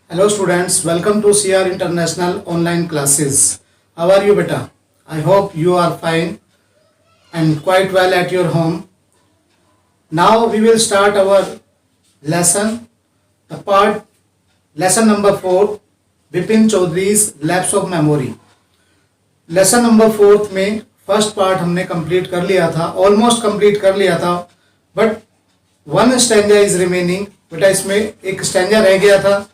Hello students, welcome to CR International online classes. How are you beta? I hope you are fine and quite well at your home. Now we will start our lesson, lesson number 4, Bipin Chaudhary's Lapse of Memory. Lesson number 4 में first part हमने complete कर लिया था, almost complete कर लिया था, but one stanza is remaining. बेटा इसमें एक स्टैंजा रह गया था.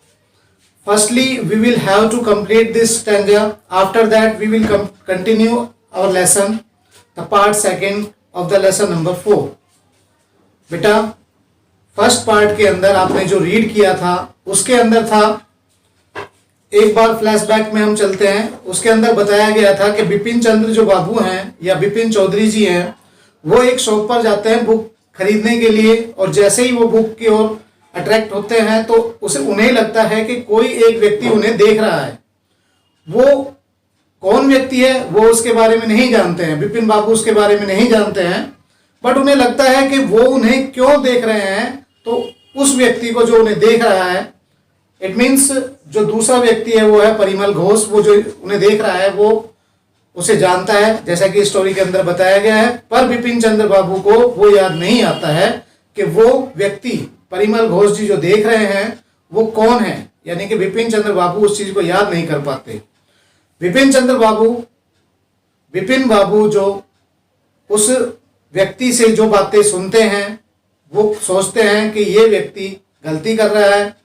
Firstly, we will have to complete this stanza. After that, we will continue our lesson, the part second of the lesson number 4. बेटा फर्स्ट पार्ट के अंदर आपने जो रीड किया था उसके अंदर था, एक बार फ्लैशबैक में हम चलते हैं. उसके अंदर बताया गया था कि बिपिन चंद्र जो बाबू हैं या बिपिन चौधरी जी हैं, वो एक शॉप पर जाते हैं बुक खरीदने के लिए, और जैसे ही वो बुक की ओर अट्रैक्ट होते हैं तो उन्हें लगता है कि कोई एक व्यक्ति उन्हें देख रहा है. वो कौन व्यक्ति है वो उसके बारे में नहीं जानते हैं, बिपिन बाबू उसके बारे में नहीं जानते हैं, बट उन्हें लगता है कि वो उन्हें क्यों देख रहे हैं. तो उस व्यक्ति को जो उन्हें देख रहा है, इट मीन्स जो दूसरा व्यक्ति है वो है परिमल घोष. वो जो उन्हें देख रहा है वो उसे जानता है, जैसा कि स्टोरी के अंदर बताया गया है. पर बिपिन चंद्र बाबू को वो याद नहीं आता है कि वो व्यक्ति परिमल घोष जी जो देख रहे हैं वो कौन है. यानी कि बिपिन चंद्र बाबू उस चीज को याद नहीं कर पाते. बिपिन बाबू जो उस व्यक्ति से जो बातें सुनते हैं वो सोचते हैं कि ये व्यक्ति गलती कर रहा है,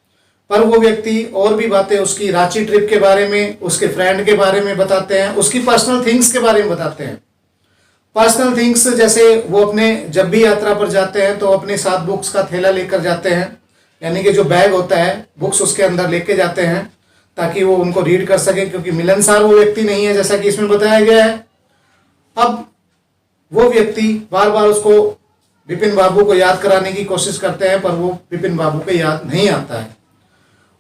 पर वो व्यक्ति और भी बातें उसकी रांची ट्रिप के बारे में, उसके फ्रेंड के बारे में बताते हैं, उसकी पर्सनल थिंग्स के बारे में बताते हैं. पर्सनल थिंग्स जैसे वो अपने जब भी यात्रा पर जाते हैं तो अपने साथ बुक्स का थैला लेकर जाते हैं, यानी कि जो बैग होता है बुक्स उसके अंदर लेके जाते हैं ताकि वो उनको रीड कर सके, क्योंकि मिलनसार वो व्यक्ति नहीं है जैसा कि इसमें बताया गया है. अब वो व्यक्ति बार बार उसको बिपिन बाबू को याद कराने की कोशिश करते हैं, पर वो बिपिन बाबू को याद नहीं आता है.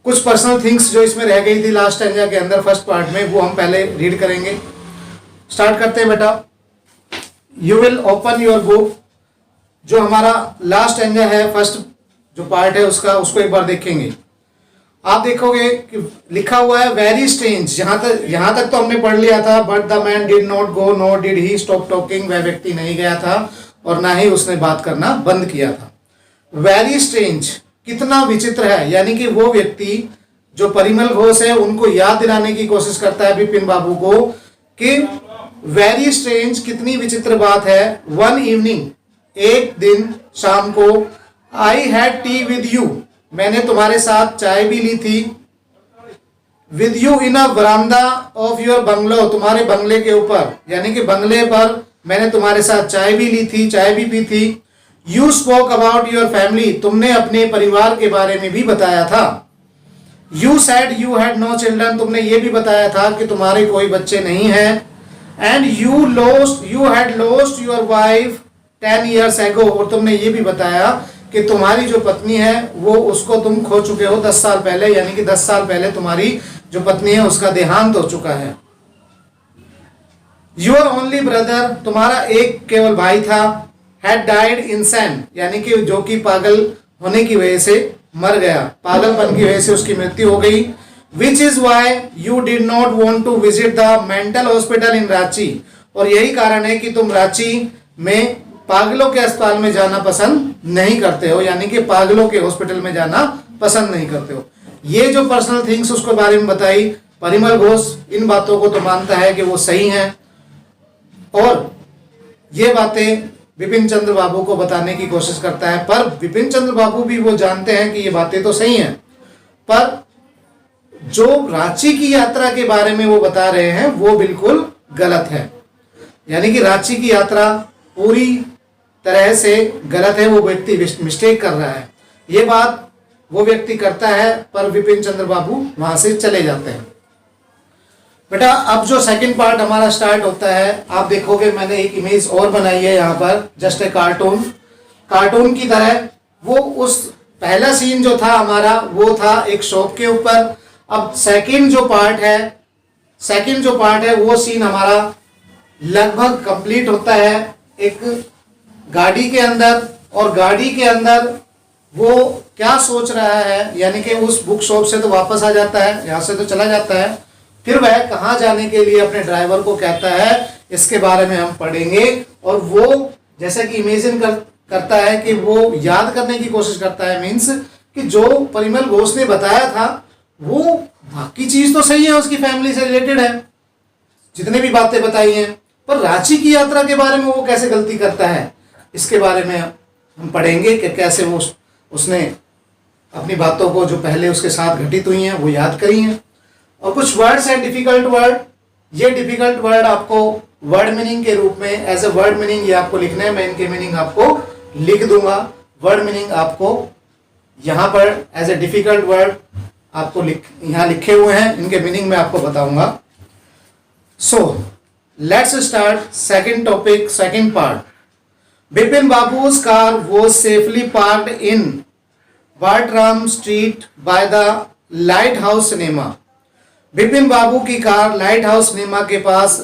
कुछ पर्सनल थिंग्स जो इसमें रह गई थी लास्ट स्टैंजा के अंदर फर्स्ट पार्ट में, वो हम पहले रीड करेंगे. स्टार्ट करते हैं बेटा. You will open your book. जो हमारा लास्ट स्टैंजा है, फर्स्ट जो पार्ट है उसका, उसको एक बार देखेंगे. आप देखोगे कि लिखा हुआ है वेरी स्ट्रेंज. यहां तक तो हमने पढ़ लिया था, but the man did not go nor did he stop talking. वह व्यक्ति नहीं गया था और ना ही उसने बात करना बंद किया था. वेरी स्ट्रेंज, कितना विचित्र है. यानी कि वो व्यक्ति जो परिमल घोष है उनको याद दिलाने की कोशिश करता है बिपिन बाबू को कि वेरी स्ट्रेंज, कितनी विचित्र बात है. वन इवनिंग, एक दिन शाम को, I had T with you, मैंने तुम्हारे साथ चाय भी ली थी. With you in a veranda of your bungalow, तुम्हारे बंगले के ऊपर, यानी कि बंगले पर मैंने तुम्हारे साथ चाय भी ली थी, चाय भी पी थी. You spoke about your family, तुमने अपने परिवार के बारे में भी बताया था. You said you had no children, तुमने ये भी बताया था कि तुम्हारे कोई बच्चे नहीं हैं. And you had lost your wife 10 years ago, और तुमने ये भी बताया कि तुम्हारी जो पत्नी है वो उसको तुम खो चुके हो 10 साल पहले, यानी कि 10 साल पहले तुम्हारी जो पत्नी है उसका देहांत हो चुका है. योर ओनली ब्रदर, तुम्हारा एक केवल भाई था, हैड डाइड इंसैन, यानी कि जो कि पागल होने की वजह से मर गया, पागलपन की वजह से उसकी मृत्यु हो गई. Which is why you did not want to visit the mental hospital in Ranchi, और यही कारण है कि तुम रांची में पागलों के अस्पताल में जाना पसंद नहीं करते हो, यानी कि पागलों के हॉस्पिटल में जाना पसंद नहीं करते हो. ये जो पर्सनल थिंग्स उसके बारे में बताई, परिमल घोष इन बातों को तो मानता है कि वो सही हैं, और ये बातें बिपिन चंद्र बाबू को बताने की कोशिश करता है. पर बिपिन चंद्र बाबू भी वो जानते हैं कि ये बातें तो सही हैं, पर जो रांची की यात्रा के बारे में वो बता रहे हैं वो बिल्कुल गलत है. यानी कि रांची की यात्रा पूरी तरह से गलत है, वो व्यक्ति मिस्टेक कर रहा है. ये बात वो व्यक्ति करता है, पर बिपिन चंद्र बाबू वहां से चले जाते हैं. बेटा अब जो सेकंड पार्ट हमारा स्टार्ट होता है, आप देखोगे मैंने एक इमेज और बनाई है यहाँ पर, जस्ट ए कार्टून की तरह. वो उस पहला सीन जो था हमारा वो था एक शॉप के ऊपर. अब सेकंड जो पार्ट है वो सीन हमारा लगभग कंप्लीट होता है एक गाड़ी के अंदर, और गाड़ी के अंदर वो क्या सोच रहा है, यानी कि उस बुक शॉप से तो वापस आ जाता है, यहाँ से तो चला जाता है, फिर वह कहाँ जाने के लिए अपने ड्राइवर को कहता है, इसके बारे में हम पढ़ेंगे। और वो जैसा कि इमेजिन करता है कि वो याद करने की कोशिश करता है, मीन्स कि जो परिमल घोष ने बताया था वो बाकी चीज तो सही है, उसकी फैमिली से रिलेटेड है, जितने भी बातें बताई हैं, पर रांची की यात्रा के बारे में वो कैसे गलती करता है, इसके बारे में हम पढ़ेंगे कि कैसे वो उसने अपनी बातों को जो पहले उसके साथ घटित हुई हैं वो याद करी हैं। और कुछ वर्ड्स हैं डिफिकल्ट वर्ड, ये डिफिकल्ट वर्ड आपको वर्ड मीनिंग के रूप में एज ए वर्ड मीनिंग ये आपको लिखना है, मैं इनके मीनिंग आपको लिख दूंगा। वर्ड मीनिंग आपको यहाँ पर एज ए डिफिकल्ट वर्ड आपको यहाँ लिखे हुए हैं, इनके मीनिंग में आपको बताऊंगा। So let's start second topic, second part. Bipin Babu's car was safely parked in Bartram Street by the Lighthouse Cinema. Bipin Babu की कार लाइट हाउस सिनेमा के पास,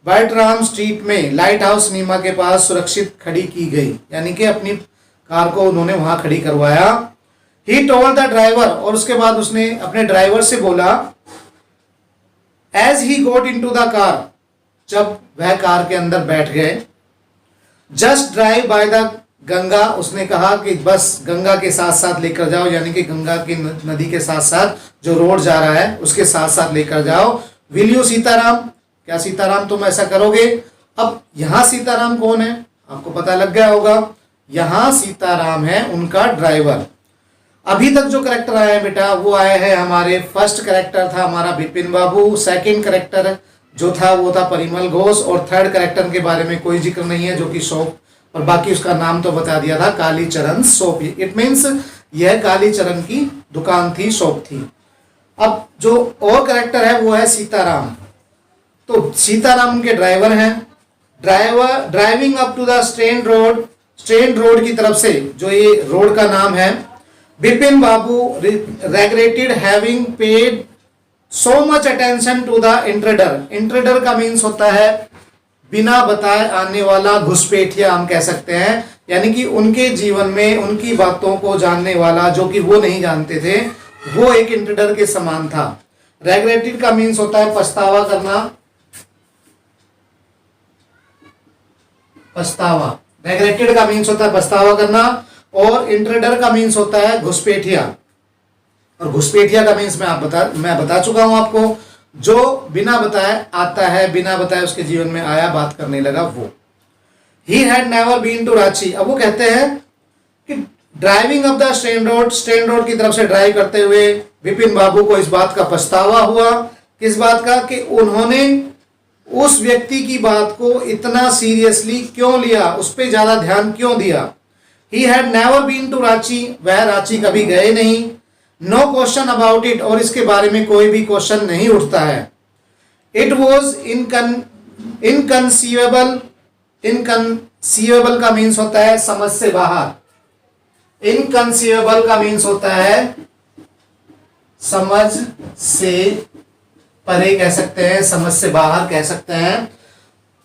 बर्ट्राम स्ट्रीट में लाइट हाउस सिनेमा के पास सुरक्षित खड़ी की गई, यानी कि अपनी कार को उन्होंने वहां खड़ी करवाया। ही टोल्ड द ड्राइवर, और उसके बाद उसने अपने ड्राइवर से बोला, as he got into the car, जब वह कार के अंदर बैठ गए, just drive by the Ganga, उसने कहा कि बस गंगा के साथ साथ लेकर जाओ, यानी कि गंगा की नदी के साथ साथ जो रोड जा रहा है उसके साथ साथ लेकर जाओ। विल यू सीताराम, क्या सीताराम तुम ऐसा करोगे? अब यहां सीताराम कौन है आपको पता लग गया होगा, यहां सीताराम है उनका ड्राइवर। अभी तक जो करेक्टर आए हैं बेटा वो आए हैं हमारे, फर्स्ट करेक्टर था हमारा बिपिन बाबू, सेकंड करेक्टर जो था वो था परिमल घोष, और थर्ड करेक्टर के बारे में कोई जिक्र नहीं है जो कि शॉप, और बाकी उसका नाम तो बता दिया था, कालीचरण शॉप। इट मीन्स यह कालीचरण की दुकान थी, शॉप थी। अब जो और करेक्टर है वो है सीताराम, तो सीताराम उनके ड्राइवर हैं। Driving up to the Strand Road की तरफ से, जो ये रोड का नाम है, Bipin Babu regretted having paid so much attention to the intruder. Intruder का मीन्स होता है बिना बताए आने वाला, घुसपैठिया हम कह सकते हैं, यानी कि उनके जीवन में उनकी बातों को जानने वाला जो कि वो नहीं जानते थे, वो एक इंट्रेडर के समान था। रेग्रेटेड का मीन्स होता है पछतावा करना, पछतावा, रेग्रेटेड का मीन्स होता है पछतावा करना, और इंट्रेडर का मीन्स होता है घुसपैठिया, और घुसपैठिया का मीन्स मैं बता चुका हूं आपको, जो बिना बताए आता है, बिना बताए उसके जीवन में आया, बात करने लगा वो। He had never been to Ranchi. अब वो कहते हैं कि driving up the Strand Road की तरफ से ड्राइव करते हुए बिपिन बाबू को इस बात का पछतावा हुआ, किस बात का, कि उन्होंने उस व्यक्ति की बात को इतना सीरियसली क्यों लिया, उस पर ज्यादा ध्यान क्यों दिया। He had never been to Ranchi, वह रांची कभी गए नहीं। नो क्वेश्चन अबाउट इट, और इसके बारे में कोई भी क्वेश्चन नहीं उठता है। इट वॉज इनकंसीवेबल, इनकंसीवेबल का मीन्स होता है समझ से बाहर, इनकंसीवेबल का मीन्स होता है समझ से परे कह सकते हैं, समझ से बाहर कह सकते हैं।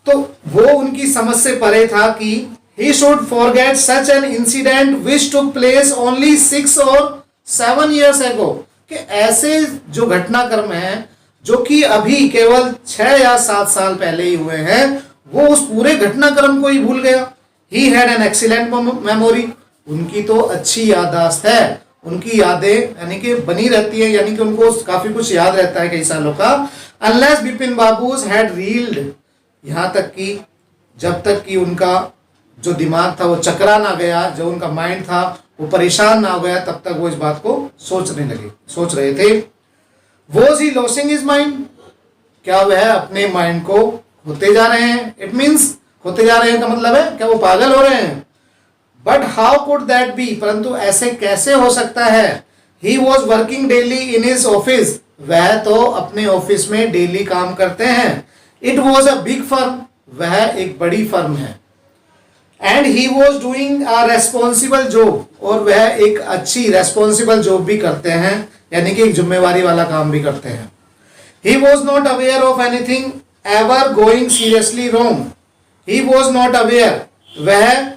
तो वो उनकी समझ से परे था कि he should forget such an incident which took place only 6 or 7 years ago, कि ऐसे जो घटनाक्रम है जो कि अभी केवल 6 या 7 साल पहले ही हुए हैं, वो उस पूरे घटनाक्रम को ही भूल गया। He had an excellent memory, उनकी तो अच्छी याददाश्त है, उनकी यादें यानी कि बनी रहती है, यानी कि उनको काफी कुछ याद रहता है कई सालों का। Unless Bipin babus had reeled, यहाँ तक कि जब तक कि उनका जो दिमाग था वो चकरा ना गया, जो उनका माइंड था वो परेशान ना हो गया, तब तक वो इस बात को सोच रहे थे। Was he losing his mind, क्या वह अपने माइंड को खोते जा रहे हैं। इट मीन्स खोते जा रहे हैं का मतलब है क्या वो पागल हो रहे हैं। But how could that be, परंतु ऐसे कैसे हो सकता है। He was working daily in his office, वह तो अपने ऑफिस में डेली काम करते हैं। It was a big firm, वह एक बड़ी फर्म है। And he was doing a responsible job, और वह एक अच्छी रेस्पॉन्सिबल जॉब भी करते हैं, यानी कि एक जिम्मेवारी वाला काम भी करते हैं। He was not aware of anything ever going seriously wrong, he was not aware, वह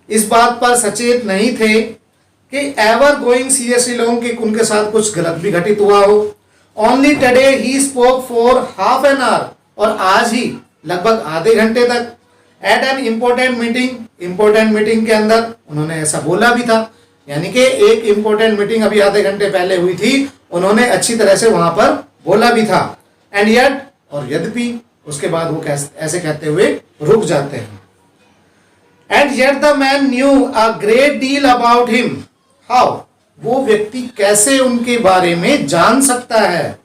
इस बात पर सचेत नहीं थे कि एवर गोइंग सीरियसली लॉन्ग, कि उनके साथ कुछ गलत भी घटित हुआ हो। Only today he spoke for half an hour, और आज ही लगभग आधे घंटे तक एट एन इम्पोर्टेंट मीटिंग के अंदर उन्होंने ऐसा बोला भी था, यानी कि एक इम्पोर्टेंट मीटिंग अभी आधे घंटे पहले हुई थी, उन्होंने अच्छी तरह से वहां पर बोला भी था। एंड येट, और यद्यपि, उसके बाद वो ऐसे कहते हुए रुक जाते हैं। And yet the man knew a great deal about him, how, वो व्यक्ति कैसे उनके बारे में जान सकता है।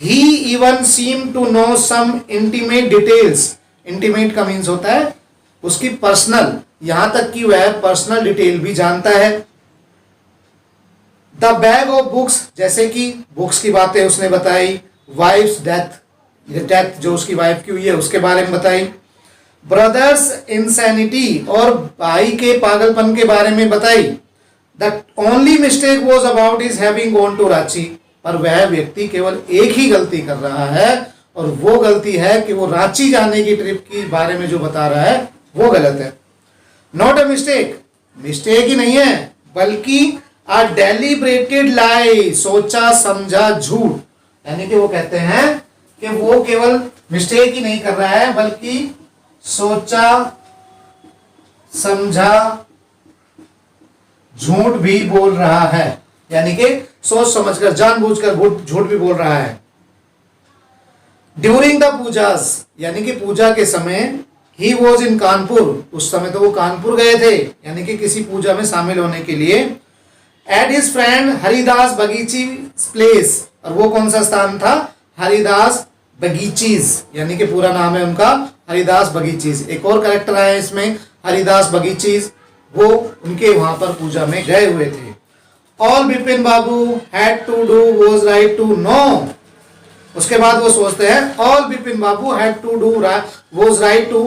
He even seem to know some intimate details, intimate का मीन्स होता है उसकी पर्सनल, यहां तक कि वह पर्सनल डिटेल भी जानता है। द बैग ऑफ बुक्स, जैसे कि बुक्स की बातें उसने बताई। वाइफ्स डेथ जो उसकी वाइफ की हुई है उसके बारे में बताई। ब्रदर्स इंसैनिटी, और भाई के पागलपन के बारे में बताई। The only mistake was about his having gone to Ranchi, पर वह व्यक्ति केवल एक ही गलती कर रहा है, और वो गलती है कि वो रांची जाने की ट्रिप के बारे में जो बता रहा है वो गलत है। नॉट अ मिस्टेक, मिस्टेक ही नहीं है, बल्कि अ डेलिब्रेटेड लाई, सोचा समझा झूठ, यानी कि वो कहते हैं कि वो केवल मिस्टेक ही नहीं कर रहा है, बल्कि सोचा समझा झूठ भी बोल रहा है, यानी कि सोच समझकर जानबूझकर झूठ भी बोल रहा है। ड्यूरिंग द पूजास, यानी कि पूजा के समय, ही वॉज इन कानपुर, उस समय तो वो कानपुर गए थे, यानी कि किसी पूजा में शामिल होने के लिए। एट हिज फ्रेंड हरिदास बगीची प्लेस, और वो कौन सा स्थान था, हरिदास बगीचीज, यानी कि पूरा नाम है उनका हरिदास बगीचीज। एक और कैरेक्टर आया इसमें, हरिदास बगीचीज, वो उनके वहां पर पूजा में गए हुए थे। All Bipin Babu had to do was write to know, उसके बाद वो सोचते हैं all Bipin Babu had to do was write to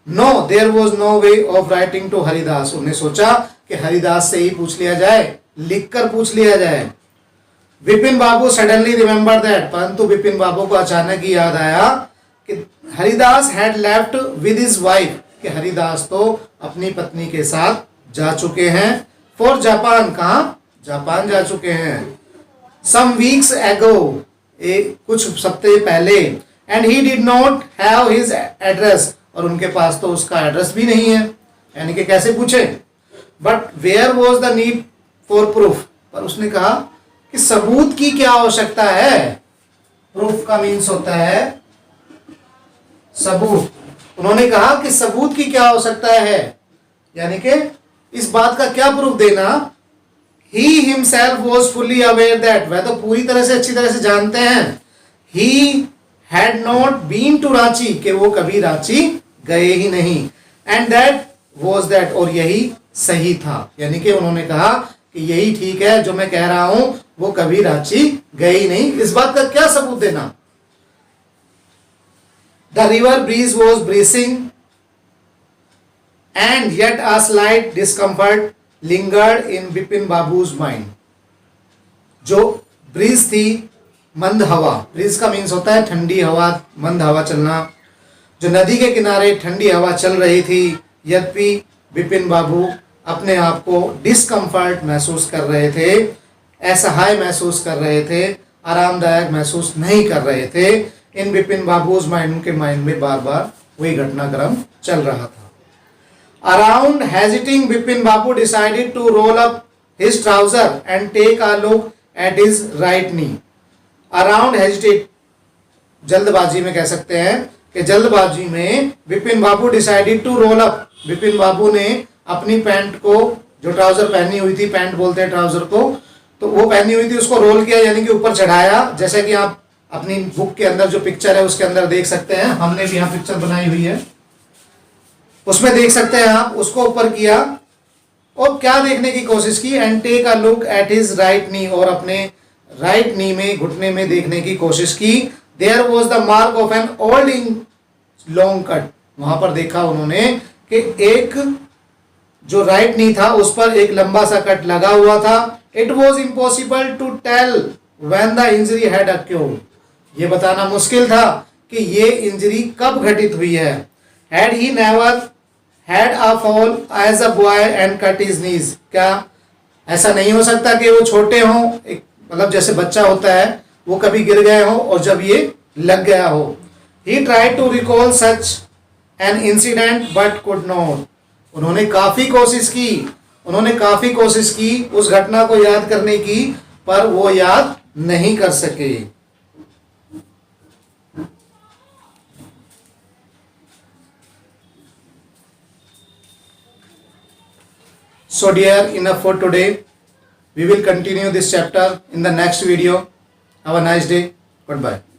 know there was no way of writing to Haridas, उन्हें सोचा कि हरिदास से ही पूछ लिया जाए, लिखकर पूछ लिया जाए। विपिन बाबू सडनली रिमेंबर दैट, परंतु विपिन बाबू को अचानक ही याद आया कि Haridas had left with his wife, कि हरिदास तो अपनी पत्नी के साथ जा चुके हैं। फॉर जापान, कहां, जापान जा चुके हैं। सम वीक्स एगो, कुछ हफ्ते पहले। And he did not have his address, और उनके पास तो उसका एड्रेस भी नहीं है, यानी कि कैसे पूछे। But where was the need for proof, पर उसने कहा कि सबूत की क्या आवश्यकता है। प्रूफ का मीन्स होता है सबूत, उन्होंने कहा कि सबूत की क्या आवश्यकता है, यानी कि इस बात का क्या प्रूफ देना। He himself was fully aware that, वह तो पूरी तरह से अच्छी तरह से जानते हैं। He had not been to Ranchi, कि वो कभी रांची गए ही नहीं। एंड दैट वॉज दैट, और यही सही था, यानी कि उन्होंने कहा कि यही ठीक है जो मैं कह रहा हूं, वो कभी रांची गए ही नहीं, इस बात का क्या सबूत देना। The river breeze was breathing and yet a slight discomfort lingered in Bipin Babu's mind, जो ब्रीज थी, मंद हवा, ब्रीज का मीन्स होता है ठंडी हवा, मंद हवा चलना, जो नदी के किनारे ठंडी हवा चल रही थी, यद्यपि बिपिन बाबू अपने आप को डिस्कम्फर्ट महसूस कर रहे थे, असहाय महसूस कर रहे थे, आरामदायक महसूस नहीं कर रहे थे। इन बिपिन बाबूज माइंड, उनके माइंड में बार बार वही घटनाक्रम चल रहा था। Around hesitating Bipin Babu decided to roll up his trouser and take a look at his right knee. Around hesitate, जल्दबाजी में कह सकते हैं कि जल्दबाजी में Bipin Babu decided to roll up, Bipin Babu ने अपनी पैंट को, जो ट्राउजर पहनी हुई थी, पैंट बोलते हैं ट्राउजर को, तो वो पहनी हुई थी, उसको रोल किया, यानी कि ऊपर चढ़ाया। जैसे कि आप अपनी बुक के अंदर जो पिक्चर है उसके अंदर देख सकते हैं, हमने भी यहाँ पिक्चर बनाई हुई है, उसमें देख सकते हैं आप, उसको ऊपर किया और क्या देखने की कोशिश की, and take a look at his right knee, और अपने राइट नी में, घुटने में देखने की कोशिश की। There was the mark of an old inch long cut, वहां पर देखा उन्होंने कि एक जो राइट नी था उस पर एक लंबा सा कट लगा हुआ था। It was impossible to tell when the injury had occurred, ये बताना मुश्किल था कि ये इंजरी कब घटित हुई है। Had he never had a fall as a boy and cut his knees, क्या ऐसा नहीं हो सकता कि वो छोटे हों, एक मतलब जैसे बच्चा होता है वो कभी गिर गए हो और जब ये लग गया हो। He tried to recall such an incident but could not. उन्होंने काफी कोशिश की उस घटना को याद करने की, पर वो याद नहीं कर सके। So dear, enough for today. We will continue this chapter in the next video. Have a nice day. Goodbye.